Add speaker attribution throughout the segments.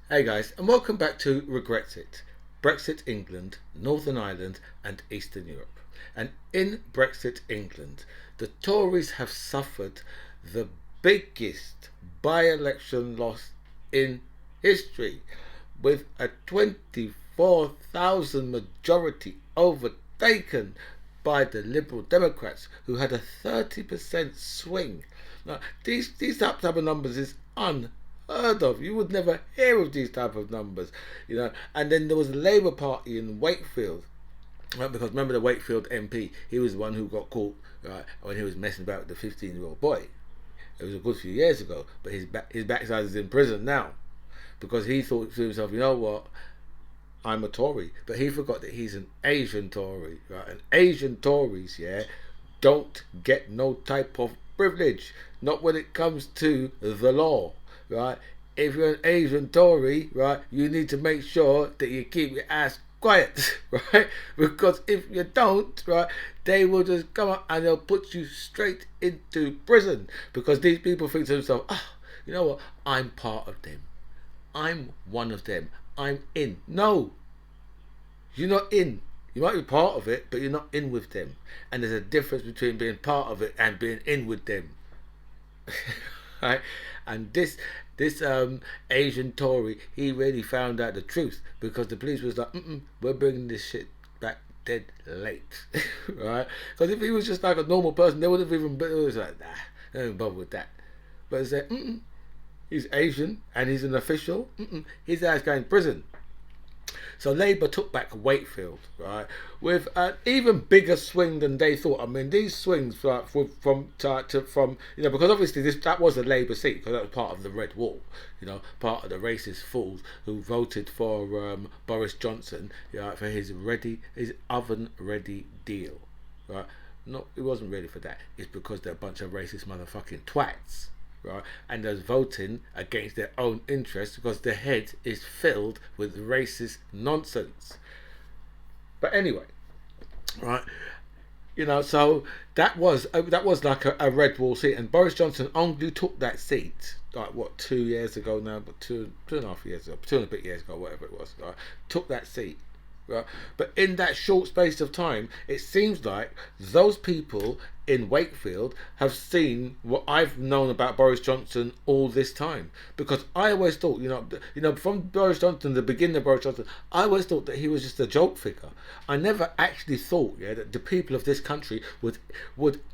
Speaker 1: Hey guys, and welcome back to Brexit. Brexit England, Northern Ireland, and Eastern Europe. And in Brexit England, the Tories have suffered the biggest by election loss in history, with a 24,000 majority overtaken by the Liberal Democrats, who had a 30% swing. Now, these type of numbers is unheard of. You would never hear of these type of numbers. And then there was the Labour Party in Wakefield, right? Because remember the Wakefield MP, he was the one who got caught, right, when he was messing about with the 15-year-old boy. It was a good few years ago, but his backside is in prison now because he thought to himself, you know what, I'm a Tory, but he forgot that he's an Asian Tory, right? And Asian Tories, yeah, don't get no type of privilege, not when it comes to the law, right? If you're an Asian Tory, right, you need to make sure that you keep your ass quiet, right? Because if you don't, right, they will just come up and they'll put you straight into prison because these people think to themselves, you know what, I'm part of them. I'm one of them. I'm in. No, you're not in. You might be part of it, but you're not in with them. And there's a difference between being part of it and being in with them. Right? And this Asian Tory, he really found out the truth because the police was like, we're bringing this shit back dead late, right? Because if he was just like a normal person, they would have even been, it was like, nah, they don't bother with that. But they said, he's Asian and he's an official. His ass going to prison. So Labour took back Wakefield, right, with an even bigger swing than they thought. I mean, these swings from because obviously that was a Labour seat because that was part of the Red Wall, part of the racist fools who voted for Boris Johnson, for his oven ready deal, right. No, it wasn't ready for that. It's because they're a bunch of racist motherfucking twats, right? And they're voting against their own interests because their head is filled with racist nonsense. But anyway, right? So that was like a red wall seat, and Boris Johnson only took that seat like what 2 years ago now, but two and a half years ago, 2 and a bit years ago, whatever it was. Right? Took that seat. Right? But in that short space of time, it seems like those people in Wakefield have seen what I've known about Boris Johnson all this time. Because I always thought, from Boris Johnson, the beginning of Boris Johnson, I always thought that he was just a joke figure. I never actually thought, that the people of this country would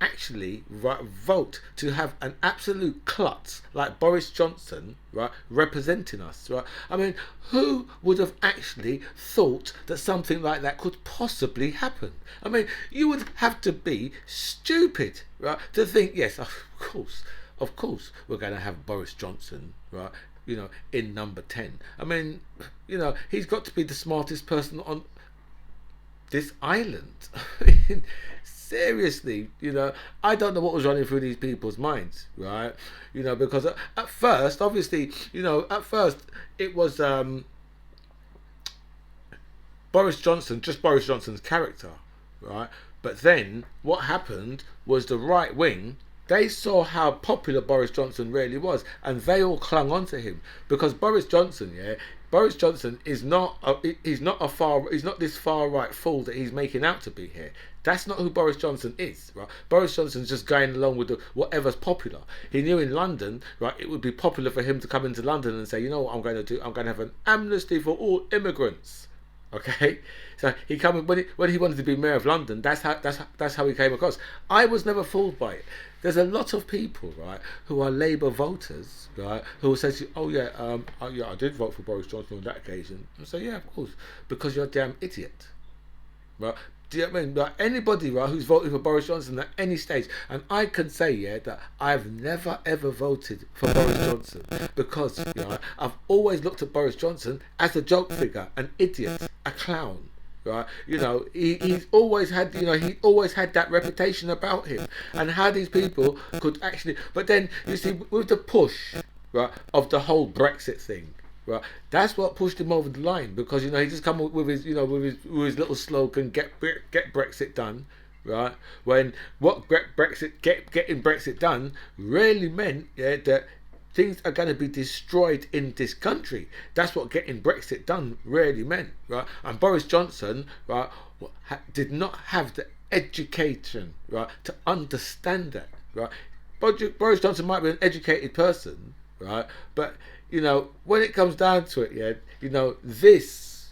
Speaker 1: actually vote to have an absolute klutz like Boris Johnson, right, representing us, right? I mean, who would have actually thought that something like that could possibly happen? I mean, you would have to be stupid, right, to think, yes, of course, we're going to have Boris Johnson, right, in number 10. I mean, he's got to be the smartest person on this island. I mean, seriously, I don't know what was running through these people's minds, right? Because at first, obviously, it was just Boris Johnson's character, right? But then what happened was the right wing, they saw how popular Boris Johnson really was, and they all clung on to him because Boris Johnson is he's not this far right fool that he's making out to be here. That's not who Boris Johnson is, right? Boris Johnson's just going along with whatever's popular. He knew in London, right, it would be popular for him to come into London and say, you know what I'm going to do? I'm going to have an amnesty for all immigrants. Okay, so he came when he wanted to be mayor of London. That's how he came across. I was never fooled by it. There's a lot of people, right, who are Labour voters, right, who will say to you, I did vote for Boris Johnson on that occasion. And say, yeah, of course, because you're a damn idiot, right? Do you know what I mean? Like anybody, right, who's voted for Boris Johnson at any stage, and I can say, that I've never ever voted for Boris Johnson because I've always looked at Boris Johnson as a joke figure, an idiot, a clown. Right, he's always had, he always had that reputation about him, and how these people could actually. But then you see, with the push, right, of the whole Brexit thing, right, that's what pushed him over the line because he just come up with his, with his little slogan, get Brexit done, right? When what getting Brexit done really meant, that things are going to be destroyed in this country. That's what getting Brexit done really meant, right? And Boris Johnson, right, did not have the education, right, to understand that, right? Boris Johnson might be an educated person, right, but when it comes down to it, yeah, this,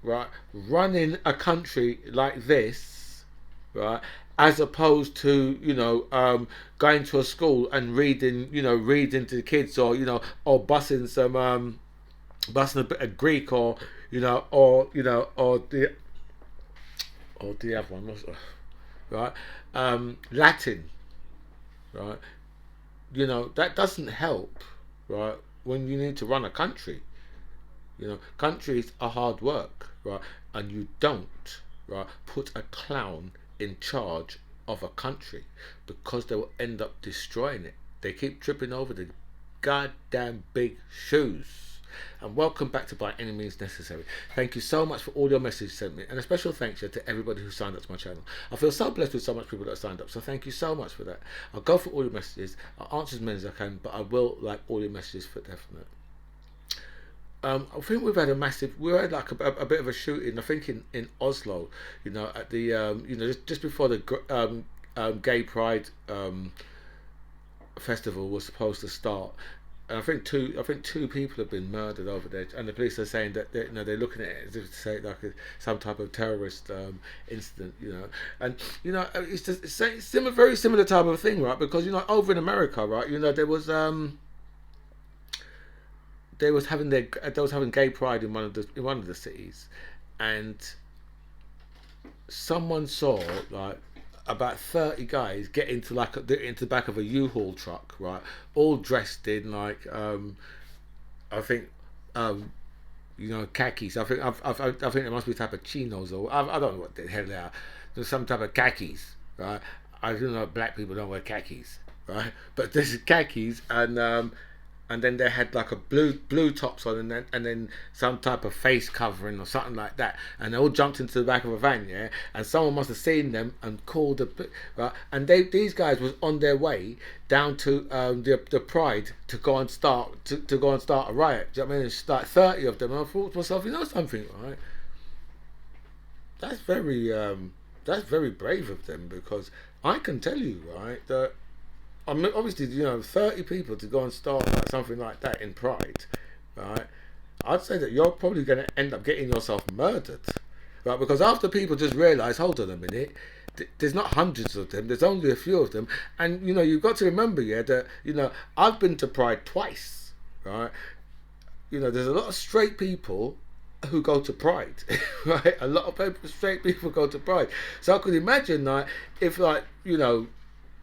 Speaker 1: right, running a country like this, right, as opposed to going to a school and reading to the kids, or busing a bit of Greek, or the other one, right, Latin, right. That doesn't help, right, when you need to run a country. Countries are hard work, right, and you don't, right, put a clown in charge of a country, because they will end up destroying it. They keep tripping over the goddamn big shoes. And welcome back to By Any Means Necessary. Thank you so much for all your messages sent me, and a special thanks to everybody who signed up to my channel. I feel so blessed with so much people that signed up, so thank you so much for that. I'll go for all your messages. I'll answer as many as I can, but I will like all your messages for definite. I think we had like a bit of a shooting, I think in Oslo, at the just before the gay pride festival was supposed to start. And I think two people have been murdered over there, and the police are saying that they're looking at it as if to say like some type of terrorist incident, and it's just very similar type of thing, right? Because over in America, right, they was having gay pride in one of the cities, and someone saw like about 30 guys get into into the back of a U-Haul truck, right, all dressed in like I think khakis. I think there must be a type of chinos, or I don't know what the hell they are. There's some type of khakis, right? I do know black people don't wear khakis, right? But this is khakis, and then they had like a blue tops on, and then some type of face covering or something like that, and they all jumped into the back of a van, yeah. And someone must have seen them and called right. And these guys was on their way down to the Pride to go and start a riot. Do you know what I mean? It's like 30 of them. And I thought to myself, something, right? That's very brave of them, because I can tell you, right, that. I mean, obviously, 30 people to go and start like something like that in Pride, right? I'd say that you're probably going to end up getting yourself murdered, right? Because after people just realise, hold on a minute, there's not hundreds of them, there's only a few of them. And, you've got to remember, yeah, that, I've been to Pride twice, right? There's a lot of straight people who go to Pride, right? A lot of straight people go to Pride. So I could imagine, like, if, like,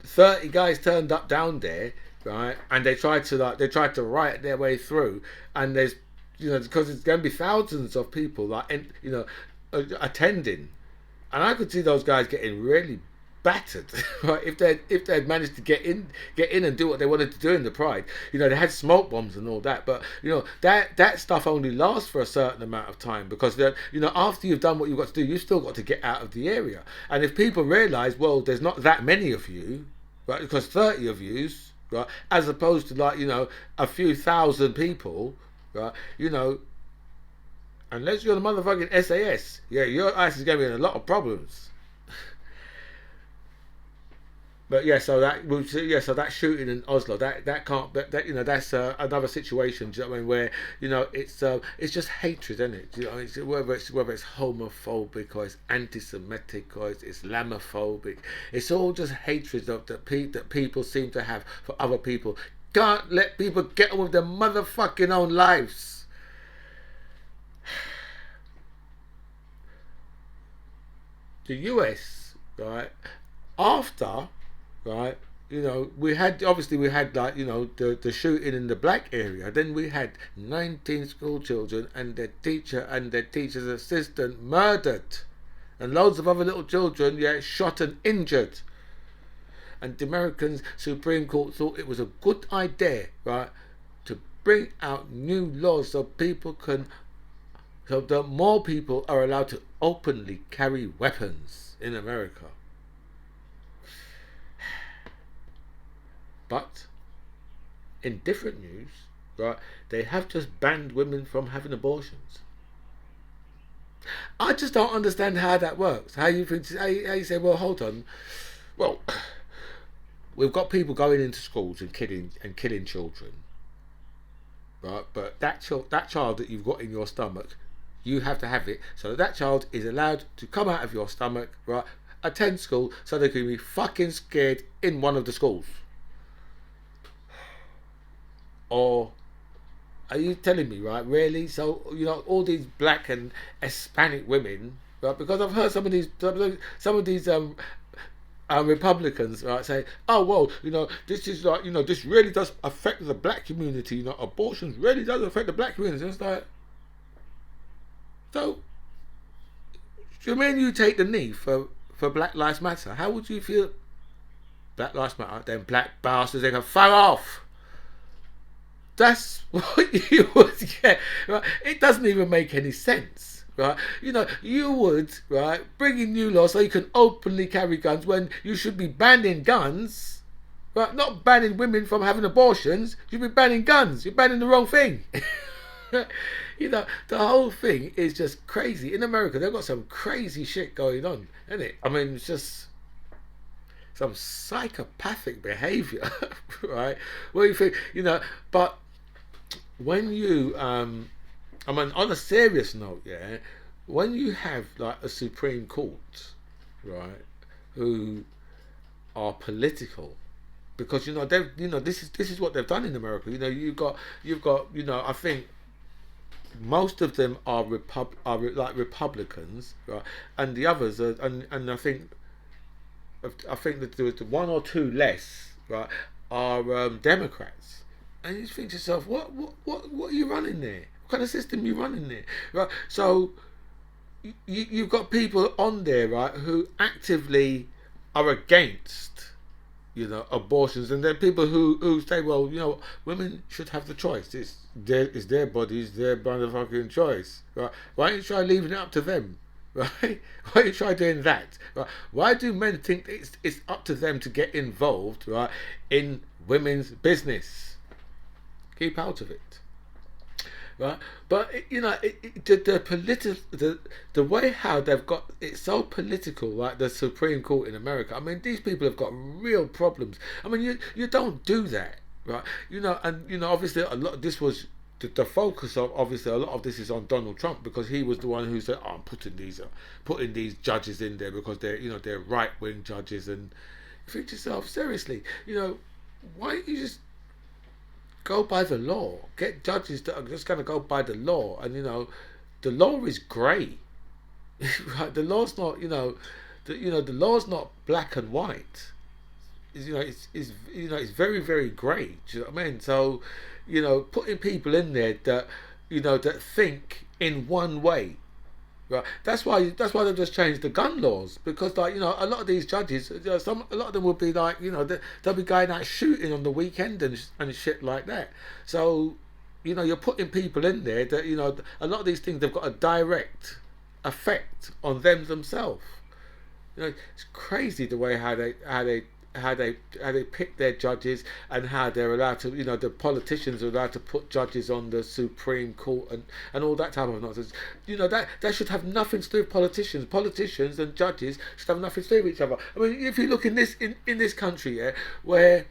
Speaker 1: 30 guys turned up down there, right, and they tried to riot their way through, and there's because it's going to be thousands of people like attending, and I could see those guys getting really battered, right, if they'd managed to get in and do what they wanted to do in the Pride. They had smoke bombs and all that, but that stuff only lasts for a certain amount of time, because after you've done what you've got to do, you've still got to get out of the area. And if people realise, well, there's not that many of you, right, because 30 of yous, right, as opposed to like a few thousand people, right, unless you're the motherfucking SAS, yeah, your ass is going to be in a lot of problems. But yeah, so that shooting in Oslo, that can't, that's another situation. Do you know what I mean? Where it's just hatred, isn't it? Do you know, whether it's homophobic, or it's anti-Semitic, or it's Islamophobic, it's all just hatred that people seem to have for other people. Can't let people get on with their motherfucking own lives. The US, right, after. Right, we had like the shooting in the black area. Then we had 19 school children and their teacher and their teacher's assistant murdered, and loads of other little children, yeah, shot and injured. And the American Supreme Court thought it was a good idea, right, to bring out new laws so that more people are allowed to openly carry weapons in America. But in different news, right, they have just banned women from having abortions. I just don't understand how that works. How you think? How you say? Well, hold on. Well, we've got people going into schools and killing children, right? But that child that you've got in your stomach, you have to have it so that child is allowed to come out of your stomach, right? Attend school so they can be fucking scared in one of the schools. Or are you telling me, right? Really? So all these black and Hispanic women, right? Because I've heard some of these Republicans, right, say, oh well, this is like, this really does affect the black community. Abortions really does affect the black community. It's like, so you mean you take the knee for Black Lives Matter? How would you feel? Black Lives Matter, them black bastards, they can fuck off. That's what you would get. Right? It doesn't even make any sense. Right? You would, right, bring in new laws so you can openly carry guns when you should be banning guns. Right? Not banning women from having abortions. You should be banning guns. You're banning the wrong thing. The whole thing is just crazy. In America, they've got some crazy shit going on, isn't it? I mean, it's just some psychopathic behaviour, right? What do you think? But when you, I mean, on a serious note, yeah, when you have like a Supreme Court, right, who are political, because they've, this is what they've done in America. You've got, I think most of them are like Republicans, right, and the others are, and I think that there was one or two less, right, are Democrats. And you think to yourself, what are you running there? What kind of system are you running there? Right. So you've got people on there, right, who actively are against, abortions, and then people who say, well, women should have the choice. It's their bodies, their motherfucking choice. Right. Why don't you try leaving it up to them? Right? Why don't you try doing that? Right? Why do men think it's up to them to get involved, right, in women's business? Keep out of it, right? But the way how they've got it so political, like the Supreme Court in America. I mean, these people have got real problems. I mean, you don't do that, right? And obviously a lot of this was the focus of, obviously a lot of this is on Donald Trump, because he was the one who said, I'm putting these judges in there because they're right wing judges. And you think to yourself, seriously, why don't you just go by the law? Get judges that are just going to go by the law. And the law is grey. Right? The law's not, the law's not black and white. It's very, very grey. Do you know what I mean? So, putting people in there that that think in one way. Right. That's why they've just changed the gun laws, because a lot of these judges, a lot of them will be like, they'll be going out shooting on the weekend and shit like that. So, you're putting people in there that a lot of these things, they've got a direct effect on them themselves. It's crazy the way how they pick their judges, and how they're allowed to, the politicians are allowed to put judges on the Supreme Court and all that type of nonsense. That should have nothing to do with politicians. Politicians and judges should have nothing to do with each other. I mean, if you look in this country, yeah, where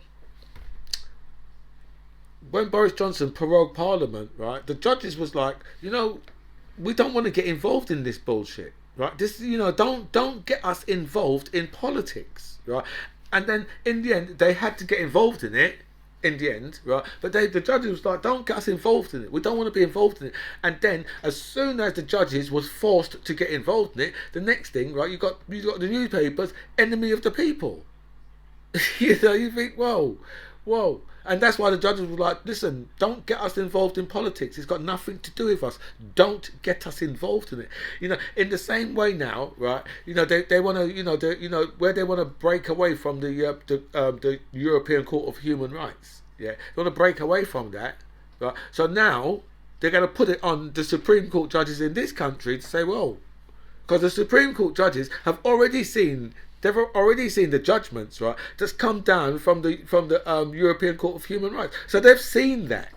Speaker 1: when Boris Johnson prorogued Parliament, right, the judges was like, we don't want to get involved in this bullshit, right? This, don't get us involved in politics, right? And then in the end, they had to get involved in it. In the end, right? But the judges was like, "Don't get us involved in it. We don't want to be involved in it." And then, as soon as the judges was forced to get involved in it, the next thing, right? You got the newspapers, enemy of the people. You think, whoa. And that's why the judges were like, listen, don't get us involved in politics. It's got nothing to do with us. Don't get us involved in it. In the same way now, right? They want to, where they want to break away from the European Court of Human Rights. Yeah, they want to break away from that, right? So now they're going to put it on the Supreme Court judges in this country to say, well, because the Supreme Court judges have already seen They've already seen the judgments, right, that's come down from the European Court of Human Rights. So they've seen that.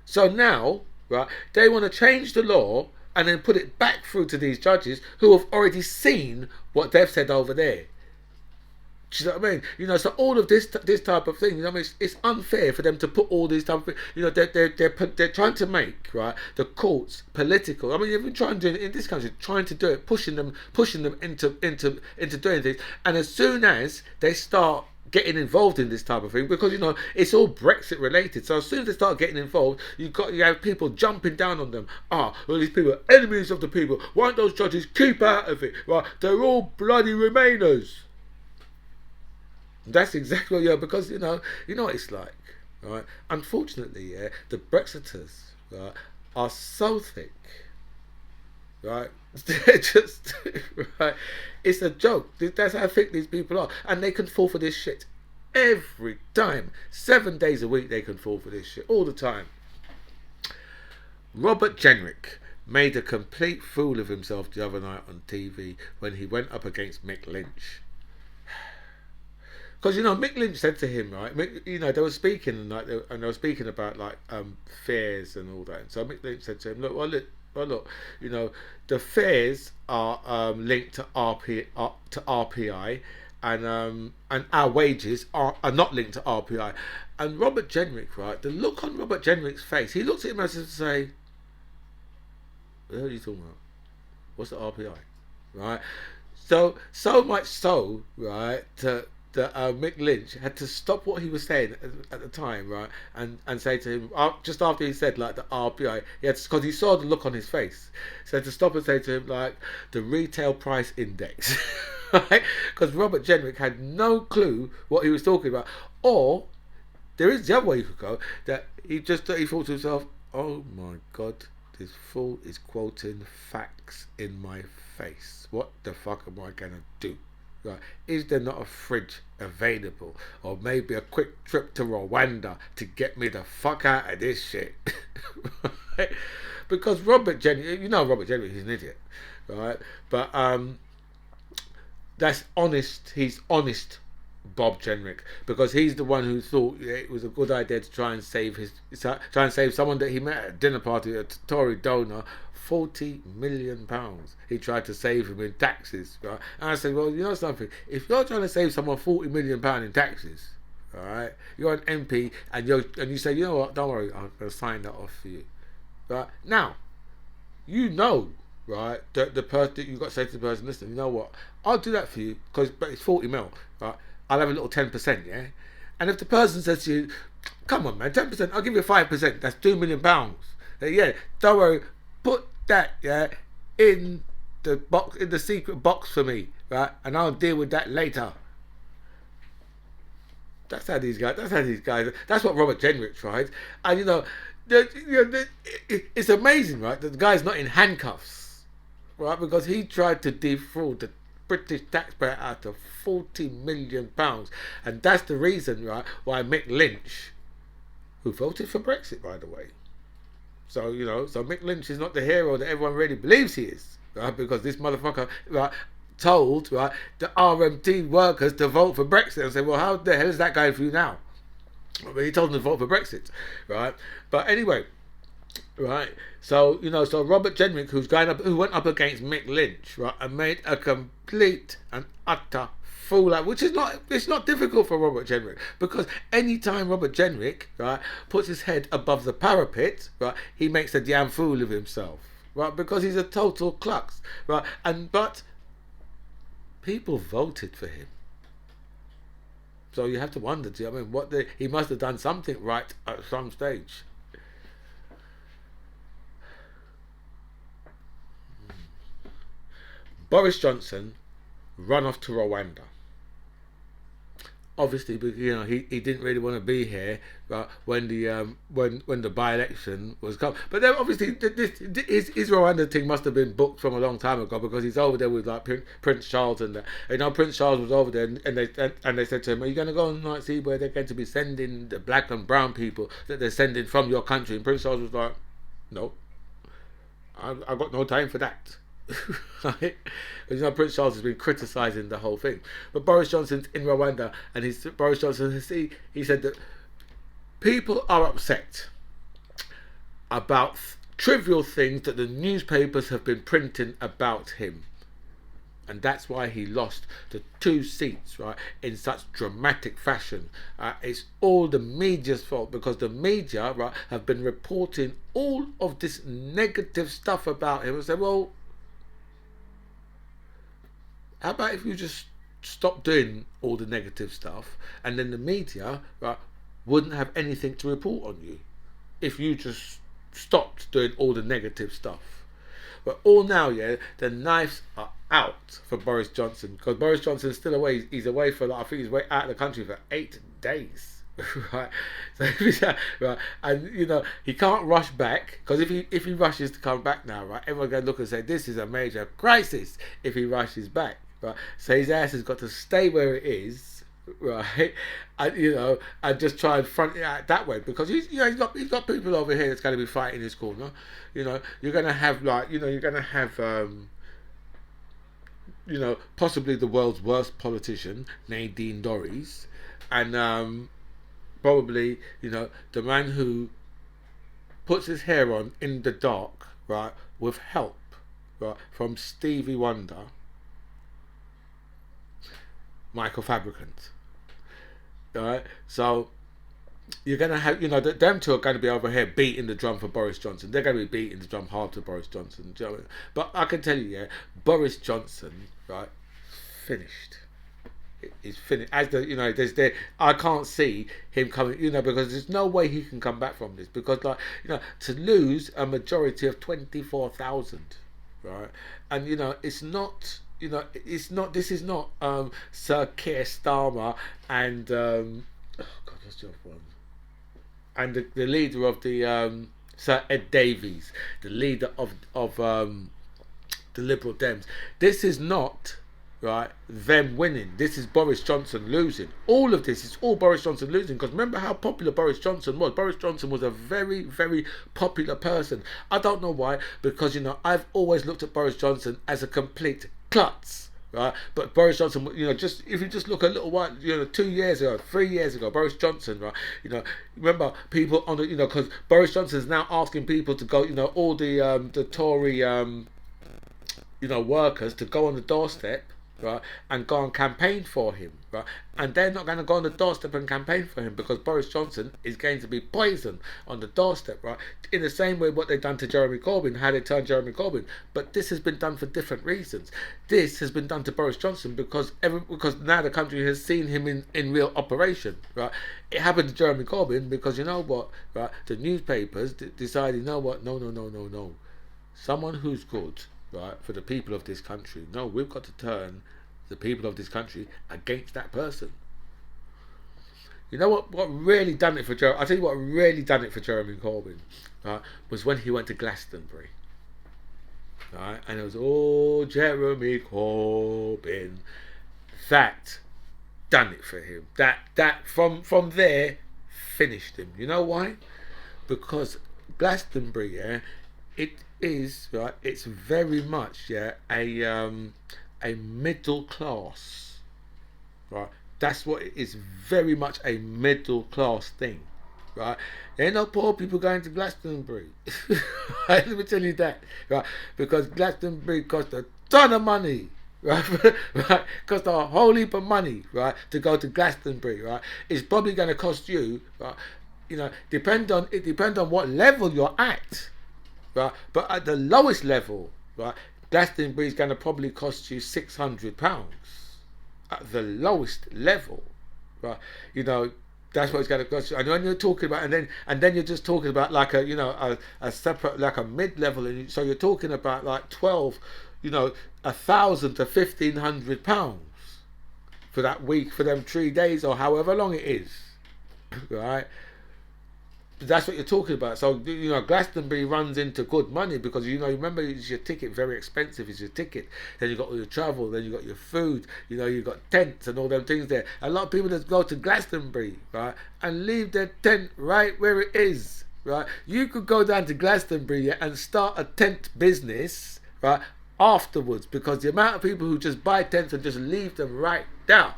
Speaker 1: So now, right, they want to change the law and then put it back through to these judges who have already seen what they've said over there. Do you know what I mean? You know, so all of this type of thing, you know, I mean, it's unfair for them to put all these type of things. You know, they're trying to make, right, the courts political. I mean, they've been trying to do it in this country, trying to do it, pushing them into doing things. And as soon as they start getting involved in this type of thing, because you know it's all Brexit related, so as soon as they start getting involved, you have people jumping down on them. Well, these people are enemies of the people. Why don't those judges keep out of it? Right, they're all bloody Remainers. That's exactly what, yeah, because you know what it's like, right? Unfortunately, yeah, the Brexiters, right, are so thick, right? They're just right. It's a joke. That's how thick these people are, and they can fall for this shit every time. 7 days a week they can fall for this shit all the time. Robert Jenrick made a complete fool of himself the other night on TV when he went up against Mick Lynch. Because you know Mick Lynch said to him, right? You know they were speaking like, and they were speaking about like fares and all that. And so Mick Lynch said to him, look, you know the fares are linked to RPI, and our wages are not linked to RPI. And Robert Jenrick, right? The look on Robert Jenrick's face, he looks at him as if to say, "What the hell are you talking about? What's the RPI?" Right? So much so, right? That Mick Lynch had to stop what he was saying at the time, right, and say to him just after he said like the RPI, because he saw the look on his face, so to stop and say to him like the retail price index, right? Because Robert Jenrick had no clue what he was talking about, or there is the other way you could go, that he thought to himself, oh my God, this fool is quoting facts in my face. What the fuck am I gonna do? Right. Is there not a fridge available, or maybe a quick trip to Rwanda to get me the fuck out of this shit? Right? Because Robert Jenrick, you know Robert Jenrick, he's an idiot, right? But that's honest. He's honest, Bob Jenrick, because he's the one who thought it was a good idea to try and save someone that he met at a dinner party, a Tory donor. £40 million. He tried to save him in taxes, right? And I said, well, you know something? If you're trying to save someone £40 million in taxes, all right, you're an MP, and you say, you know what? Don't worry, I'm going to sign that off for you, right? Now, you know, right? The person that you got to say to the person, listen, you know what? I'll do that for you but it's 40 mil, right? I'll have a little 10%, yeah. And if the person says to you, come on, man, 10%, I'll give you 5%. That's £2 million. Yeah, don't worry. Put that, yeah, in the box, in the secret box for me, right? And I'll deal with that later. That's how these guys. That's what Robert Jenrick tried. And you know, it's amazing, right? That the guy's not in handcuffs, right? Because he tried to defraud the British taxpayer out of £40 million, and that's the reason, right, why Mick Lynch, who voted for Brexit, by the way. So, you know, Mick Lynch is not the hero that everyone really believes he is, right? Because this motherfucker, right, told, right, the RMT workers to vote for Brexit. And say, well, how the hell is that going for you now? Well, he told them to vote for Brexit, right? But anyway, right, so, you know, so Robert Jenrick, who went up against Mick Lynch, right, and made a complete and utter fool out, which is not difficult for Robert Jenrick, because any time Robert Jenrick, right, puts his head above the parapet, right, he makes a damn fool of himself, right, because he's a total klutz, right, but people voted for him. So you have to wonder, do you know what I mean, he must have done something right at some stage. Boris Johnson run off to Rwanda. Obviously, you know, he didn't really want to be here, right, when the by-election was come. But then obviously his Rwanda thing must have been booked from a long time ago, because he's over there with like Prince Charles and that. You know, Prince Charles was over there, and they said to him, "Are you going to go and like see where they're going to be sending the black and brown people that they're sending from your country?" And Prince Charles was like, "No, I've got no time for that." Right? You know, Prince Charles has been criticising the whole thing, but Boris Johnson's in Rwanda, and Boris Johnson he said that people are upset about trivial things that the newspapers have been printing about him. And that's why he lost the 2 seats, right, in such dramatic fashion. It's all the media's fault, because the media, right, have been reporting all of this negative stuff about him and say, well, how about if you just stop doing all the negative stuff, and then the media, right, wouldn't have anything to report on you if you just stopped doing all the negative stuff. But all now, yeah, the knives are out for Boris Johnson, because Boris Johnson's still away. He's away for, like, I think he's away out of the country for 8 days. Right, so right, and you know he can't rush back, because if he rushes to come back now, right, everyone's gonna look and say this is a major crisis if he rushes back, right. So his ass has got to stay where it is, right, and you know, and just try and front it out that way, because he's got people over here that's going to be fighting his corner. You know, you're gonna have, like, you're gonna have possibly the world's worst politician, Nadine Dorries, and probably, the man who puts his hair on in the dark, right, with help, right, from Stevie Wonder, Michael Fabricant. Alright, so you're gonna have, them two are going to be over here beating the drum for Boris Johnson. They're going to be beating the drum hard to Boris Johnson. Do you know what I mean? But I can tell you, yeah, Boris Johnson, right, finished. He's finished. As I can't see him coming, because there's no way he can come back from this, because, like, to lose a majority of 24,000, right, and it's not. This is not Sir Keir Starmer and oh God, what's the other one? And the leader of the Sir Ed Davies, the leader of the Liberal Dems. This is not, right, them winning. This is Boris Johnson losing. All of this is all Boris Johnson losing, because remember how popular Boris Johnson was. Boris Johnson was a very, very popular person. I don't know why, because I've always looked at Boris Johnson as a complete klutz, right? But Boris Johnson, just if you just look a little while, 2 years ago, 3 years ago, Boris Johnson, right? Remember people on the, because Boris Johnson is now asking people to go, all the Tory, workers to go on the doorstep, right, and go and campaign for him, right, and they're not going to go on the doorstep and campaign for him, because Boris Johnson is going to be poisoned on the doorstep, right, in the same way what they've done to Jeremy Corbyn, how they turned Jeremy Corbyn. But this has been done for different reasons. This has been done to Boris Johnson because now the country has seen him in real operation, right. It happened to Jeremy Corbyn because, you know what, right, the newspapers decided, you know what, no, someone who's good, right, for the people of this country. No, we've got to turn the people of this country against that person. You know what really done it for Jeremy? I'll tell you what really done it for Jeremy Corbyn, right, was when he went to Glastonbury. Right, and it was, Jeremy Corbyn. That done it for him. That from there finished him. You know why? Because Glastonbury, yeah, it is, right, it's very much, yeah, a middle class, right. That's what it is, very much a middle class thing, right. There ain't no poor people going to Glastonbury. Right, let me tell you that, right, because Glastonbury cost a ton of money, right, right, cost a whole heap of money, right, to go to Glastonbury, right. It's probably going to cost you, right, depends on what level you're at. Right, but at the lowest level, right, Glastonbury is going to probably cost you £600 at the lowest level, right? That's what it's going to cost you. And when you're talking about, and then you're just talking about like a separate, like a mid-level, and so you're talking about like 12, £1,000 to £1,500 for that week, for them 3 days or however long it is, right? That's what you're talking about. So Glastonbury runs into good money because remember, it's your ticket, very expensive is your ticket. Then you got all your travel, then you got your food, you got tents and all them things there. A lot of people just go to Glastonbury, right, and leave their tent right where it is, right. You could go down to Glastonbury and start a tent business, right, afterwards, because the amount of people who just buy tents and just leave them right down,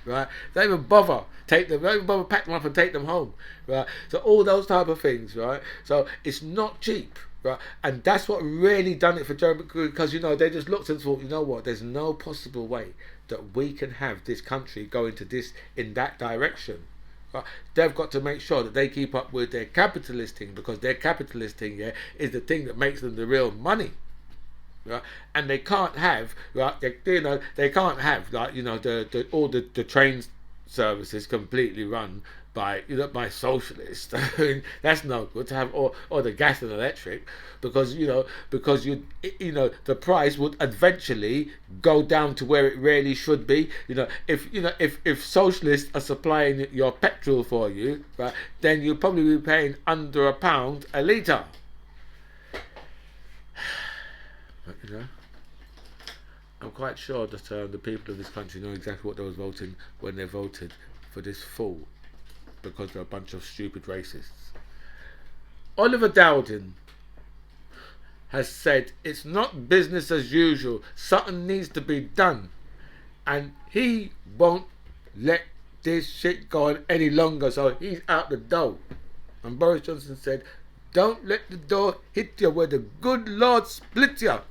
Speaker 1: right? Don't even bother don't even bother pack them up and take them home, right? So all those type of things, right? So it's not cheap, right? And that's what really done it for Jeremy, because they just looked and thought, you know what? There's no possible way that we can have this country go into this in that direction. Right? They've got to make sure that they keep up with their capitalist thing, because their capitalist thing, yeah, is the thing that makes them the real money. Right? And they can't have, right? They can't have, like, all the train services completely run by socialists. I mean, that's no good to have, or the gas and electric, because the price would eventually go down to where it really should be. If socialists are supplying your petrol for you, right, then you'll probably be paying under £1 a litre. I'm quite sure that the people of this country know exactly what they was voting when they voted for this fool, because they're a bunch of stupid racists. Oliver Dowden has said it's not business as usual. Something needs to be done, and he won't let this shit go on any longer. So he's out the door. And Boris Johnson said, "Don't let the door hit you where the good Lord split you."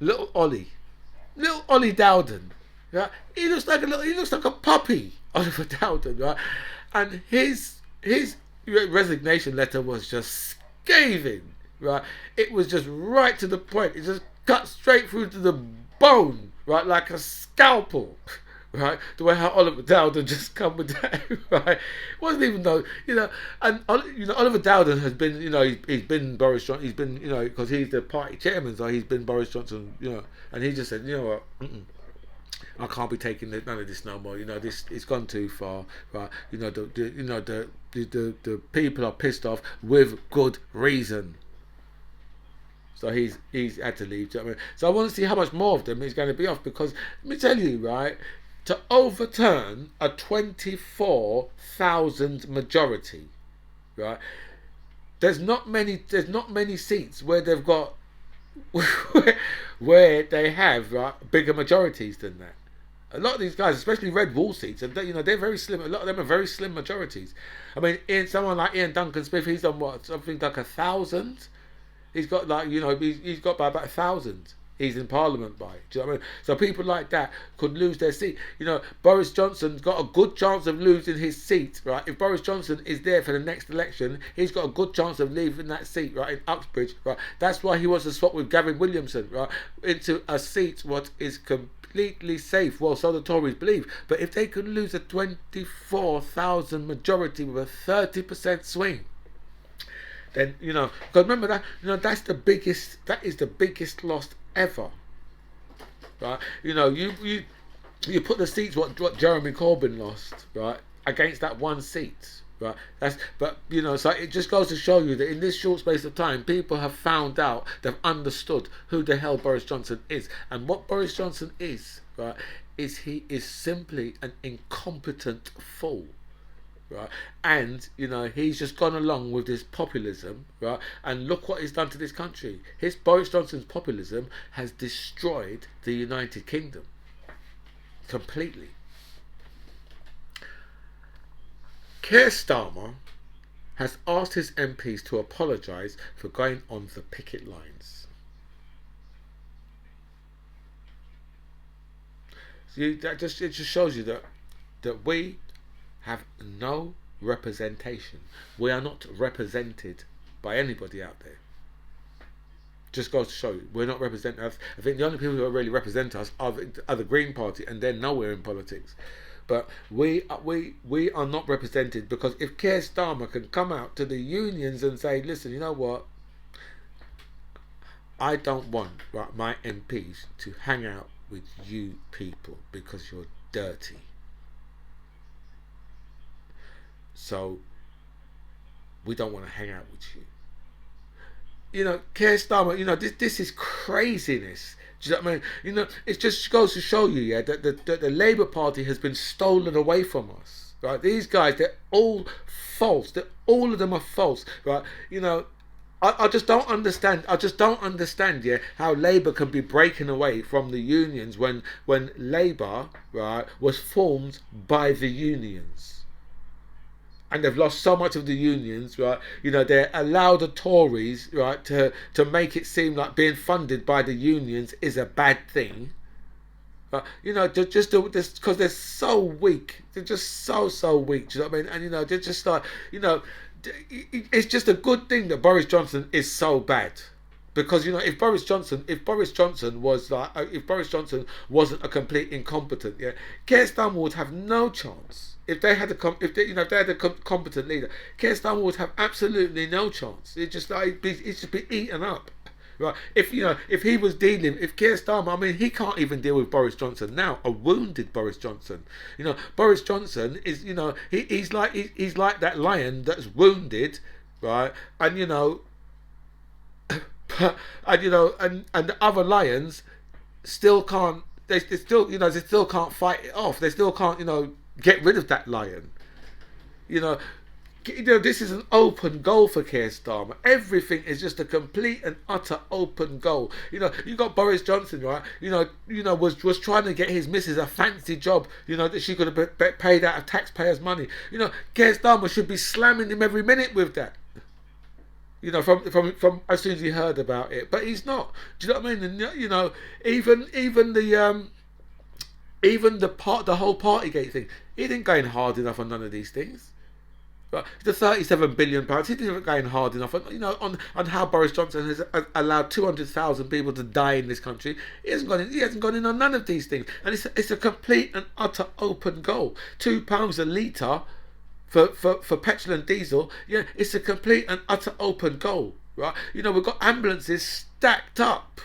Speaker 1: Little Ollie Dowden, right? He looks like a puppy, Oliver Dowden, right? And his resignation letter was just scathing, right? It was just right to the point. It just cut straight through to the bone, right, like a scalpel, right? The way how Oliver Dowden just come with that, right? It wasn't even though, and Oliver Dowden has been, he's been Boris Johnson, he's been, because he's the party chairman, so he's been Boris Johnson, and he just said, you know what, I can't be taking none of this no more. This it's gone too far, right? The people are pissed off with good reason. So he's had to leave. So I want to see how much more of them he's going to be off, because let me tell you, right, to overturn a 24,000 majority, right? There's not many seats where they've got where they have, right, bigger majorities than that. A lot of these guys, especially red wall seats, and they're very slim. A lot of them are very slim majorities. I mean, someone like Ian Duncan Smith, he's done what, something like 1,000. He's got he's got by about 1,000. He's in Parliament by. Do you know what I mean? So people like that could lose their seat. Boris Johnson's got a good chance of losing his seat, right? If Boris Johnson is there for the next election, he's got a good chance of leaving that seat, right, in Uxbridge, right? That's why he wants to swap with Gavin Williamson, right, into a seat what is completely safe. Well, so the Tories believe. But if they could lose a 24,000 majority with a 30% swing, then because remember that that is the biggest loss ever, right? You put the seats what Jeremy Corbyn lost, right, against that one seat, right? So it just goes to show you that in this short space of time, people have found out, they've understood who the hell Boris Johnson is, and what Boris Johnson is, right, is he is simply an incompetent fool. Right, and he's just gone along with this populism, right? And look what he's done to this country. Boris Johnson's populism has destroyed the United Kingdom completely. Keir Starmer has asked his MPs to apologise for going on the picket lines. See, it just shows you that we have no representation. We are not represented by anybody out there. Just goes to show you, we're not represented. I think the only people who really represent us are the Green Party, and they're nowhere in politics. But we are not represented, because if Keir Starmer can come out to the unions and say, listen, you know what, I don't want, right, my MPs to hang out with you people because you're dirty. So we don't want to hang out with you. Keir Starmer, this is craziness. Do you know what I mean? It just goes to show you, yeah, that the Labour Party has been stolen away from us. Right? These guys, they're all false. All of them are false. Right? I just don't understand. I just don't understand, yeah, how Labour can be breaking away from the unions when Labour, right, was formed by the unions, and they've lost so much of the unions, right? They allow the Tories, right, to make it seem like being funded by the unions is a bad thing. Just because they're so weak, they're just so weak. Do you know what I mean? And they're just like, it's just a good thing that Boris Johnson is so bad, because if Boris Johnson wasn't a complete incompetent, yeah, Keir Starmer would have no chance. If they had a competent leader, Keir Starmer would have absolutely no chance. It just like he'd just be eaten up. Right. If Keir Starmer, I mean, he can't even deal with Boris Johnson now, a wounded Boris Johnson. Boris Johnson is, he's like that lion that's wounded, right? And and the other lions still can't. They still can't fight it off. They still can't, get rid of that lion. You know, this is an open goal for Keir Starmer. Everything is just a complete and utter open goal. You got Boris Johnson, right? Was trying to get his missus a fancy job, that she could have paid out of taxpayers' money. Keir Starmer should be slamming him every minute with that. From as soon as he heard about it, but he's not. Do you know what I mean? And even the whole Partygate thing, he didn't go in hard enough on none of these things. Right. The £37 billion, he didn't go in hard enough on how Boris Johnson has allowed 200,000 people to die in this country. He hasn't gone in on none of these things, and it's a complete and utter open goal. £2 a litre for petrol and diesel. Yeah, it's a complete and utter open goal, right? We've got ambulances stacked up.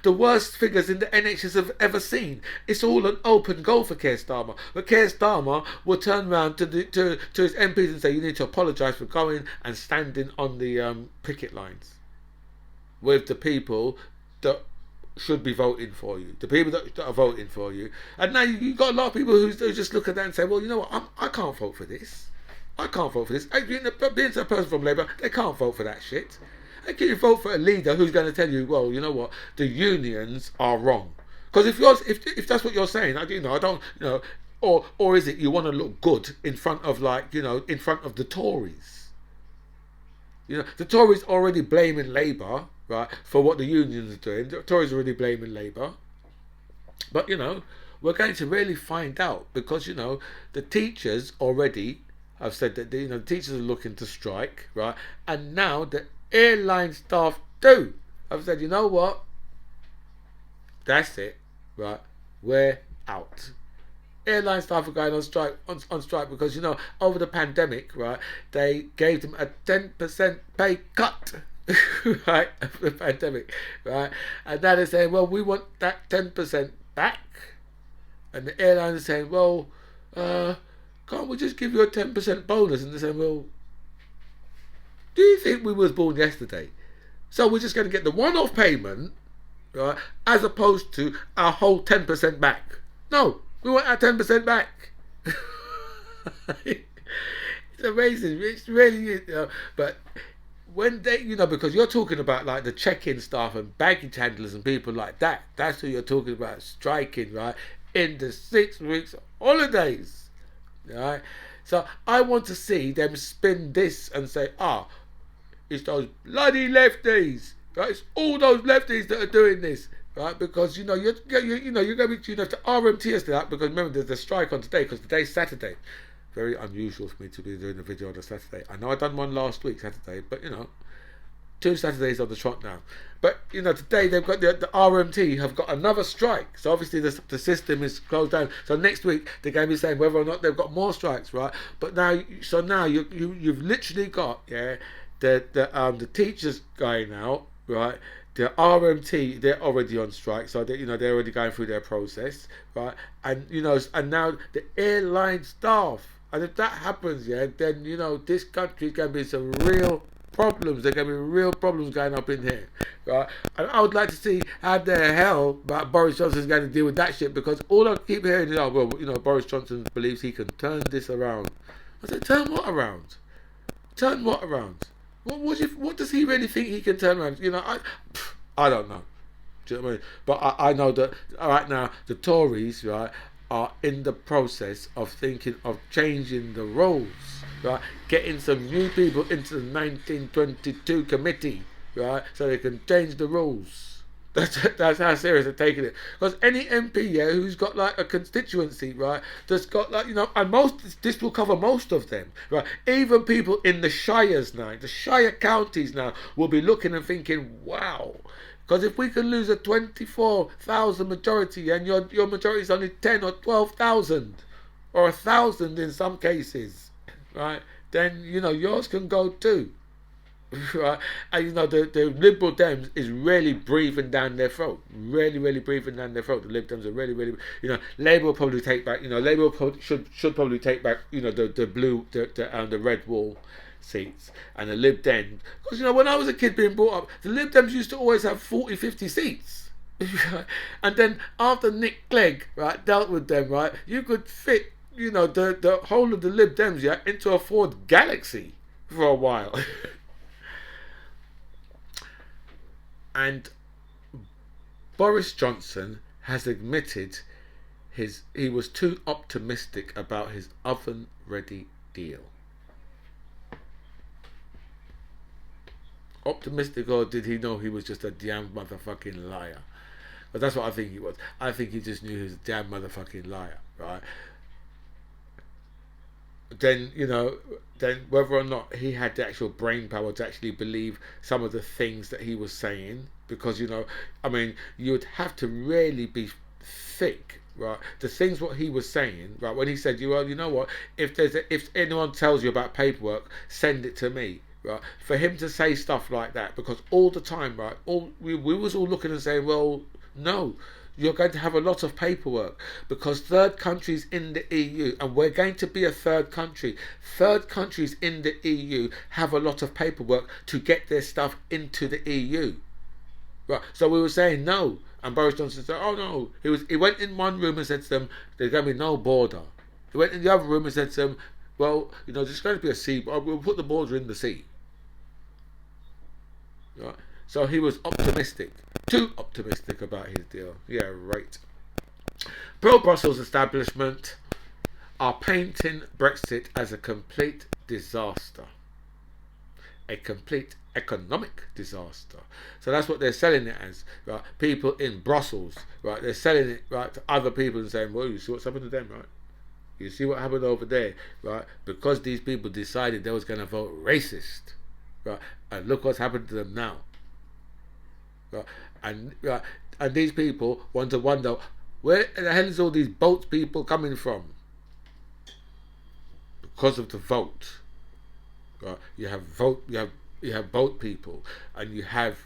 Speaker 1: The worst figures in the NHS have ever seen. It's all an open goal for Keir Starmer. But Keir Starmer will turn around to his MPs and say, you need to apologise for going and standing on the picket lines with the people that should be voting for you, the people that are voting for you. And now you've got a lot of people who just look at that and say, well, you know what, I can't vote for this. I can't vote for this. Being a person from Labour, they can't vote for that shit. How can you vote for a leader who's going to tell you, well, you know what, the unions are wrong? Because if that's what you're saying, I don't, or is it you want to look good in front of in front of the Tories? The Tories already blaming Labour, right, for what the unions are doing. The Tories are already blaming Labour, but we're going to really find out, because the teachers already have said that the teachers are looking to strike, right, and now the airline staff too have said, you know what, that's it, right, we're out. Airline staff are going on strike because over the pandemic, right, they gave them a 10% pay cut, right, of the pandemic, right, and now they're saying, well, we want that 10% back, and the airline is saying, well, can't we just give you a 10% bonus? And they're saying, well, do you think we was born yesterday? So we're just going to get the one-off payment, right, as opposed to our whole 10% back? No, we want our 10% back. It's amazing. It's really, but when they, because you're talking about like the check-in staff and baggage handlers and people like that. That's who you're talking about striking, right, in the 6 weeks holidays, right? So I want to see them spin this and say, it's those bloody lefties, right? It's all those lefties that are doing this, right? Because you're going to be the RMT is that, because remember there's a strike on today because today's Saturday. Very unusual for me to be doing a video on a Saturday. I know I done one last week Saturday, but 2 Saturdays on the trot now. But today they've got the RMT have got another strike. So obviously the system is closed down. So next week they're going to be saying whether or not they've got more strikes, right? But now you've literally got the teachers going out, right? The RMT, they're already on strike, so they're already going through their process, right? And and now the airline staff. And if that happens, then this country's going to be some real problems. There are going to be real problems going up in here, right? And I would like to see how the hell Boris Johnson is going to deal with that shit, because all I keep hearing is, Boris Johnson believes he can turn this around. I said, turn what around? Turn what around? What does he really think he can turn around? I don't know. Do you know what I mean? But I know that right now the Tories, right, are in the process of thinking of changing the rules, right, getting some new people into the 1922 committee, right, so they can change the rules. That's how serious they're taking it. Because any MP, yeah, who's got like a constituency, right, that's got like, and this will cover most of them, right. Even people in the shires now, the shire counties now, will be looking and thinking, wow. Because if we can lose a 24,000 majority and your majority is only 10 or 12,000 or 1,000 in some cases, right, then yours can go too. Right, and the Liberal Dems is really breathing down their throat, really breathing down their throat. The Lib Dems are really, Labour will probably take back, Labour should probably take back, the blue, the red wall seats, and the Lib Dems, because when I was a kid being brought up, the Lib Dems used to always have 40-50 seats. And then after Nick Clegg, right, dealt with them, right, you could fit, the whole of the Lib Dems, yeah, into a Ford Galaxy for a while. And Boris Johnson has admitted he was too optimistic about his oven-ready deal. Optimistic, or did he know he was just a damn motherfucking liar? But that's what I think he was. I think he just knew he was a damn motherfucking liar, right? Then whether or not he had the actual brain power to actually believe some of the things that he was saying, because you would have to really be thick, right? The things what he was saying, right? When he said, you know what? If anyone tells you about paperwork, send it to me. Right, for him to say stuff like that, because all the time, right, we was all looking and saying, well, no, you're going to have a lot of paperwork, because third countries in the EU, and we're going to be a third country, third countries in the EU have a lot of paperwork to get their stuff into the EU. Right, so we were saying no, and Boris Johnson said, oh no, he went in one room and said to them, there's going to be no border. He went in the other room and said to them, well, there's going to be a sea, but we'll put the border in the sea. Right. So he was optimistic, too optimistic about his deal. Yeah, right. Pro-Brussels establishment are painting Brexit as a complete disaster. A complete economic disaster. So that's what they're selling it as. Right? People in Brussels, right? They're selling it, right, to other people and saying, well, you see what's happened to them, right? You see what happened over there, right? Because these people decided they was going to vote racist. Right, and look what's happened to them now. Right, and these people want to wonder, where the hell is all these boat people coming from? Because of the vote. Right, you have boat people, and you have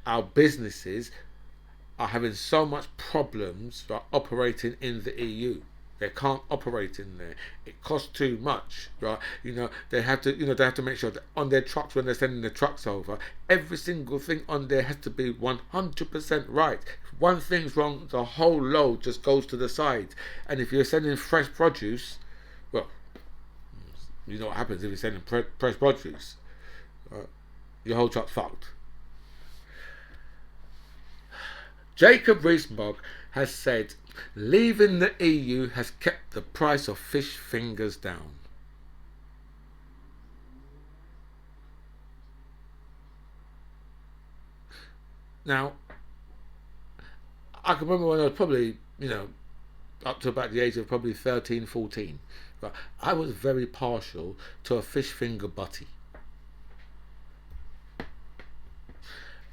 Speaker 1: our businesses are having so much problems, right, operating in the EU. They can't operate in there. It costs too much, right? They have to make sure that on their trucks, when they're sending the trucks over, every single thing on there has to be 100% right. If one thing's wrong, the whole load just goes to the side. And if you're sending fresh produce, well, you know what happens if you're sending fresh produce. Your whole truck's fucked. Jacob Rees-Mogg has said leaving the EU has kept the price of fish fingers down. Now, I can remember when I was probably, up to about the age of probably 13, 14, but I was very partial to a fish finger butty.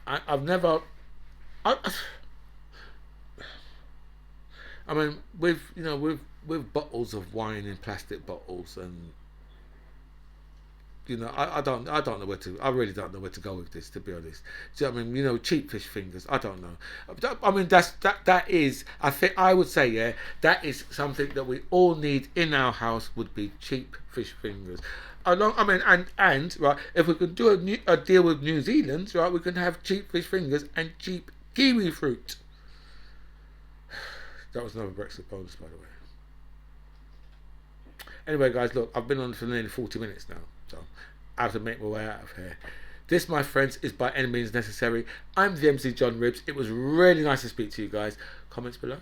Speaker 1: I've never... I mean, with bottles of wine in plastic bottles, and I don't know where to. I really don't know where to go with this, to be honest. Do you know what I mean? Cheap fish fingers. I don't know. I mean, that is. I think I would say, yeah, that is something that we all need in our house. Would be cheap fish fingers. And right, if we could do a deal with New Zealand, right, we can have cheap fish fingers and cheap kiwi fruit. That was another Brexit bonus, by the way. Anyway, guys, look, I've been on for nearly 40 minutes now, so I have to make my way out of here. This, my friends, is By Any Means Necessary. I'm the MC John Ribbs. It was really nice to speak to you guys. Comments below.